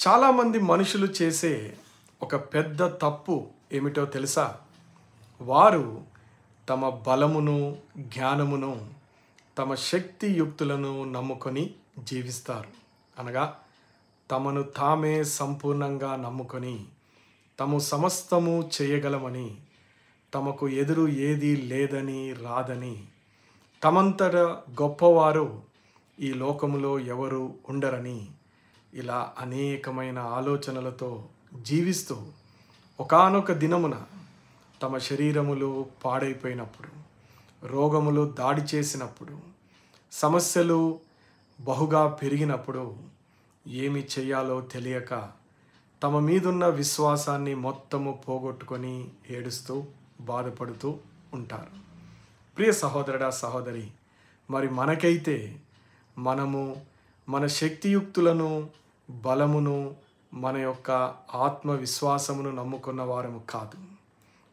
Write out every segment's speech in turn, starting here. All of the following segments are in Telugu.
చాలామంది మనుషులు చేసే ఒక పెద్ద తప్పు ఏమిటో తెలుసా? వారు తమ బలమును, జ్ఞానమును, తమ శక్తియుక్తులను నమ్ముకొని జీవిస్తారు. అనగా తమను తామే సంపూర్ణంగా నమ్ముకొని తాము సమస్తము చేయగలమని, తమకు ఎదురు ఏదీ లేదని, రాదని, తమంతట గొప్పవారు ఈ లోకములో ఎవరు ఉండరని ఇలా అనేకమైన ఆలోచనలతో జీవిస్తూ ఒకానొక దినమున తమ శరీరములు పాడైపోయినప్పుడు, రోగములు దాడి చేసినప్పుడు, సమస్యలు బహుగా పెరిగినప్పుడు ఏమి చేయాలో తెలియక తమ మీదున్న విశ్వాసాన్ని మొత్తము పోగొట్టుకొని ఏడుస్తూ బాధపడుతూ ఉంటారు. ప్రియ సహోదరుడా, సహోదరి, మరి మనకైతే మనము మన శక్తియుక్తులను, బలమును, మన యొక్క ఆత్మవిశ్వాసమును నమ్ముకున్న వారము కాదు.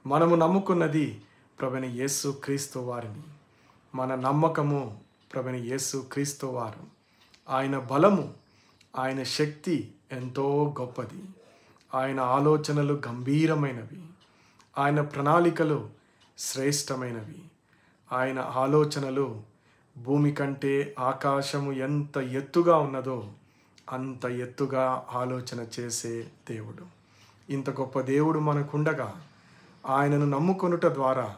మనము నమ్ముకున్నది ప్రభువైన యేసు క్రీస్తు వారిని. మన నమ్మకము ప్రభువైన యేసు క్రీస్తు వారు. ఆయన బలము, ఆయన శక్తి ఎంతో గొప్పది. ఆయన ఆలోచనలు గంభీరమైనవి. ఆయన ప్రణాళికలు శ్రేష్టమైనవి. ఆయన ఆలోచనలు భూమి కంటే ఆకాశము ఎంత ఎత్తుగా ఉన్నదో అంత ఎత్తుగా ఆలోచన చేసే దేవుడు. ఇంత గొప్ప దేవుడు మనకుండగా ఆయనను నమ్ముకొనుట ద్వారా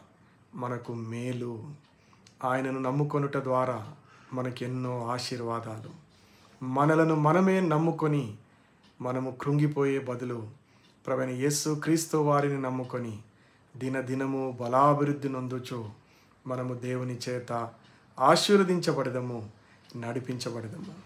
మనకు మేలు. ఆయనను నమ్ముకొనుట ద్వారా మనకెన్నో ఆశీర్వాదాలు. మనలను మనమే నమ్ముకొని మనము కృంగిపోయే బదులు ప్రభువైన యేసు క్రీస్తు వారిని నమ్ముకొని దినదినము బలాభివృద్ధి నొందుచు మనము దేవుని చేత ఆశీర్వదించబడదము, నడిపించబడదము.